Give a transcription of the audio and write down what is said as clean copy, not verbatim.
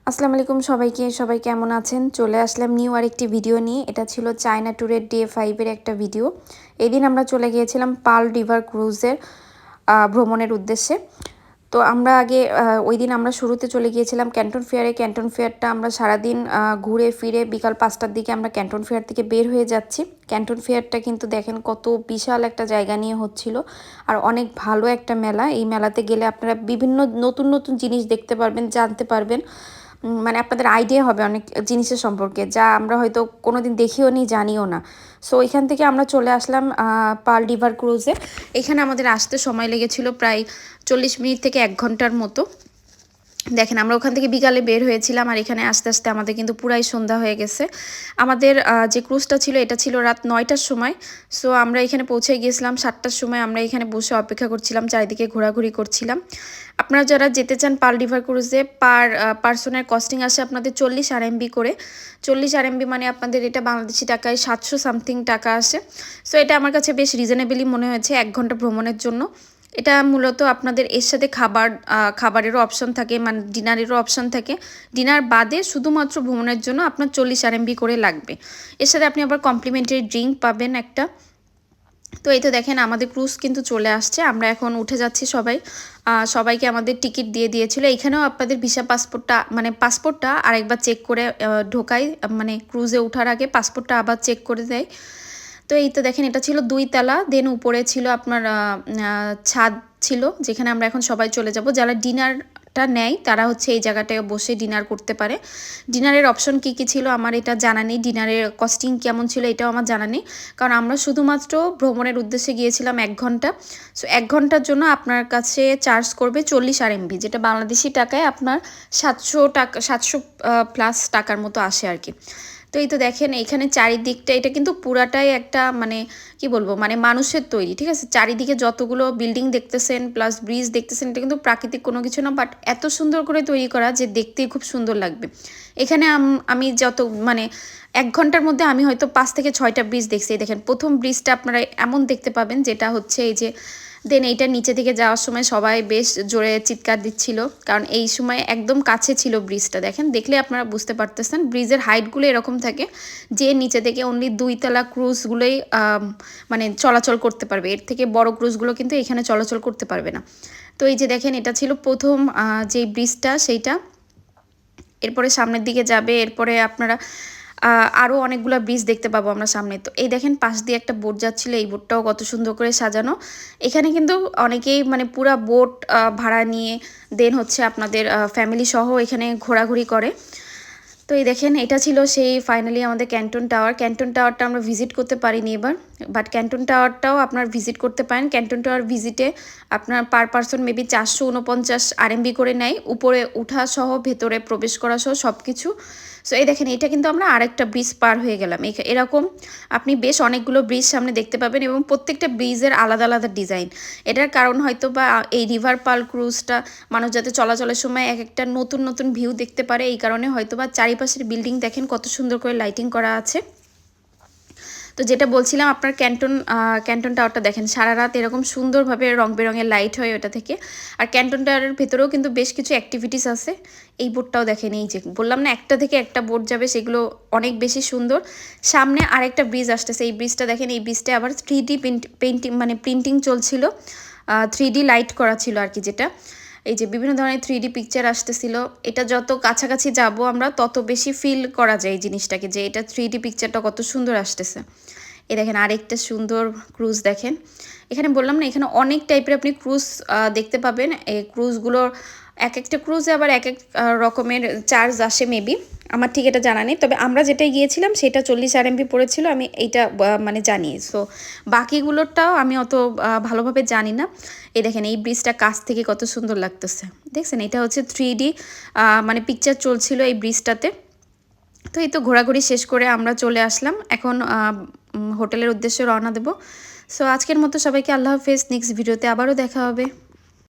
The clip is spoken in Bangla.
আসসালামু আলাইকুম সবাইকে। সবাই কেমন আছেন? চলে আসলাম নিউ আরেকটি ভিডিও নিয়ে। এটা ছিল চায়না ট্যুরের ডে 5 এর একটা ভিডিও। এদিন আমরা চলে গিয়েছিলাম পার্ল রিভার ক্রুজের ভ্রমণের উদ্দেশ্যে। তো আমরা আগে ওইদিন আমরা শুরুতে চলে গিয়েছিলাম ক্যান্টন ফেয়ারে। ক্যান্টন ফেয়ারটা আমরা সারাদিন ঘুরে ফিরে বিকাল 5টার দিকে আমরা ক্যান্টন ফেয়ার থেকে বের হয়ে যাচ্ছি। ক্যান্টন ফেয়ারটা কিন্তু দেখেন কত বিশাল একটা জায়গা নিয়ে হচ্ছিল, আর অনেক ভালো একটা মেলা। এই মেলাতে গেলে আপনারা বিভিন্ন নতুন নতুন জিনিস দেখতে পারবেন, জানতে পারবেন। মানে আপনাদের আইডিয়া হবে অনেক জিনিসের সম্পর্কে, যা আমরা হয়তো কোনো দিন দেখিও নি, জানিও না। সো এখান থেকে আমরা চলে আসলাম পার্ল রিভার ক্রুজে। এখানে আমাদের আসতে সময় লেগেছিল প্রায় 40 মিনিট থেকে 1 ঘন্টার মতো। দেখেন আমরা ওখান থেকে বিকালে বের হয়েছিলাম, আর এখানে আস্তে আস্তে আমাদের কিন্তু পুরাই সন্ধ্যা হয়ে গেছে। আমাদের যে ক্রুজটা ছিল এটা ছিল রাত 9টার সময়। সো আমরা এখানে পৌঁছে গিয়েছিলাম 7টার সময়। আমরা এখানে বসে অপেক্ষা করছিলাম, চারিদিকে ঘোরাঘুরি করছিলাম। আপনারা যারা যেতে চান পার্ল রিভার ক্রুজে, পার্সনের কস্টিং আসে আপনাদের 40 আরএমবি করে। 40 আরএমবি মানে আপনাদের এটা বাংলাদেশি টাকায় 700 সামথিং টাকা আসে। সো এটা আমার কাছে বেশ রিজনেবলি মনে হয়েছে 1 ঘন্টা ভ্রমণের জন্য। এটা মূলত আপনাদের এর সাথে খাবারেরও অপশন থাকে, মানে ডিনারেরও অপশন থাকে। ডিনার বাদে শুধুমাত্র ভ্রমণের জন্য আপনার 40 আরএমবি করে লাগবে। এর সাথে আপনি আবার কমপ্লিমেন্টারি ড্রিঙ্ক পাবেন একটা। তো এই তো দেখেন আমাদের ক্রুজ কিন্তু চলে আসছে। আমরা এখন উঠে যাচ্ছি সবাই। সবাইকে আমাদের টিকিট দিয়ে দিয়েছিল। এখানেও আপনাদের ভিসা পাসপোর্টটা আরেকবার চেক করে ঢোকায়, মানে ক্রুজে ওঠার আগে পাসপোর্টটা আবার চেক করে দেয়। তো এই তো দেখেন এটা ছিল 2 তলা, দেন উপরে ছিল আপনার ছাদ ছিল, যেখানে আমরা এখন সবাই চলে যাব। যারা ডিনারটা নেয় তারা হচ্ছে এই জায়গাটায় বসে ডিনার করতে পারে। ডিনারের অপশন কি কি ছিল আমার এটা জানা নেই, ডিনারের কস্টিং কেমন ছিল এটাও আমার জানা নেই, কারণ আমরা শুধুমাত্র ভ্রমণের উদ্দেশ্যে গিয়েছিলাম 1 ঘন্টা। সো 1 ঘন্টার জন্য আপনার কাছে চার্জ করবে 40 আরএমবি, যেটা বাংলাদেশি টাকায় আপনার 700 প্লাস টাকার মতো আসে আর কি। তো এই তো দেখেন এইখানে চারিদিকটা, এটা কিন্তু পুরাটাই একটা মানে কি বলবো, মানে মানুষের তৈরি, ঠিক আছে। চারিদিকে যতগুলো বিল্ডিং দেখতেছেন প্লাস ব্রিজ দেখতেছেন, এটা কিন্তু প্রাকৃতিক কোনো কিছু না, বাট এত সুন্দর করে তৈরি করা যে দেখতেই খুব সুন্দর লাগবে। এখানে আমি যত মানে 1 ঘন্টার মধ্যে আমি হয়তো 5 থেকে 6টা ব্রিজ দেখছি। দেখেন প্রথম ব্রিজটা আপনারা এমন দেখতে পাবেন, যেটা হচ্ছে এই যে, দেন এইটা নিচে থেকে যাওয়ার সময় সবাই বেশ জোরে চিৎকার দিচ্ছিল, কারণ এই সময় একদম কাছে ছিল ব্রিজটা। দেখেন দেখলে আপনারা বুঝতে পারতেছেন ব্রিজের হাইটগুলো এরকম থাকে যে নিচে থেকে অনলি 2 তলা ক্রুজগুলোই মানে চলাচল করতে পারবে, এর থেকে বড় ক্রুজগুলো কিন্তু এখানে চলাচল করতে পারবে না। তো এই যে দেখেন এটা ছিল প্রথম যেই ব্রিজটা সেইটা। এরপরে সামনের দিকে যাবে, এরপরে আপনারা আরও অনেকগুলো ব্রিজ দেখতে পাবো আমরা সামনে। তো এই দেখেন পাশ দিয়ে একটা বোট যাচ্ছিলো, এই বোটটাও কত সুন্দর করে সাজানো। এখানে কিন্তু অনেকেই মানে পুরা বোট ভাড়া নিয়ে দেন হচ্ছে আপনাদের ফ্যামিলি সহ এখানে ঘোরাঘুরি করে। তো এই দেখেন এটা ছিল সেই ফাইনালি আমাদের ক্যান্টন টাওয়ার। ক্যান্টন টাওয়ারটা আমরা ভিজিট করতে পারিনি এবার, বাট ক্যান্টন টাওয়ারটাও আপনার ভিজিট করতে পারেন। ক্যান্টন টাওয়ার ভিজিটে আপনার পার পারসন মেবি 449 আরএমবি করে নেয়, উপরে উঠা সহ ভেতরে প্রবেশ করা সহ সব কিছু। সো এই দেখেন এটা কিন্তু আমরা আরেকটা ব্রিজ পার হয়ে গেলাম। এরকম আপনি বেশ অনেকগুলো ব্রিজ সামনে দেখতে পাবেন, এবং প্রত্যেকটা ব্রিজের আলাদা আলাদা ডিজাইন। এটার কারণ হয়তো বা এই রিভার পার্ল ক্রুজটা মানুষ যাতে চলাচলের সময় এক একটা নতুন নতুন ভিউ দেখতে পারে, এই কারণে হয়তো বা চারিপাশের বিল্ডিং দেখেন কত সুন্দর করে লাইটিং করা আছে। তো যেটা বলছিলাম, আপনার ক্যান্টন টাওয়ারটা দেখেন সারা রাত এরকম সুন্দরভাবে রং বেরঙের লাইট হয় ওটা থেকে। আর ক্যান্টন টাওয়ারের ভেতরেও কিন্তু বেশ কিছু অ্যাক্টিভিটিস আছে। এই বোটটাও দেখেন, এই যে বললাম না একটা থেকে একটা বোট যাবে, সেগুলো অনেক বেশি সুন্দর। সামনে আরেকটা ব্রিজ আসতেছে, এই ব্রিজটা দেখেন, এই ব্রিজটা আবার 3D পেন্টিং মানে প্রিন্টিং চলছিল, 3D লাইট করা ছিল আর কি, যেটা এই যে বিভিন্ন ধরনের 3D পিকচার আসতেছিল। এটা যত কাছাকাছি যাব আমরা তত বেশি ফিল করা যায় এই জিনিসটাকে, যে এটা 3D পিকচারটা কত সুন্দর আসতেছে। এ দেখেন আরেকটা সুন্দর ক্রুজ দেখেন। এখানে বললাম না, এখানে অনেক টাইপের আপনি ক্রুজ দেখতে পাবেন। এই ক্রুজগুলোর এক একটা ক্রুজে আবার এক এক রকমের চার্জ আসে মেবি, আমার ঠিক এটা জানা নেই। তবে আমরা যেটাই গিয়েছিলাম সেটা 40 আরএমবি পড়েছিল, আমি এইটা মানে জানি। সো বাকিগুলোরটাও আমি অত ভালোভাবে জানি না। এই দেখেন এই ব্রিজটা কাছ থেকে কত সুন্দর লাগতেছে, দেখছেন? এটা হচ্ছে 3D মানে পিকচার চলছিল এই ব্রিজটাতে। তো এই তো ঘোরাঘুরি শেষ করে আমরা চলে আসলাম, এখন হোটেলের উদ্দেশ্যে রওনা দেব। সো আজকের মতো সবাইকে আল্লাহ হাফেজ, নেক্সট ভিডিওতে আবারও দেখা হবে।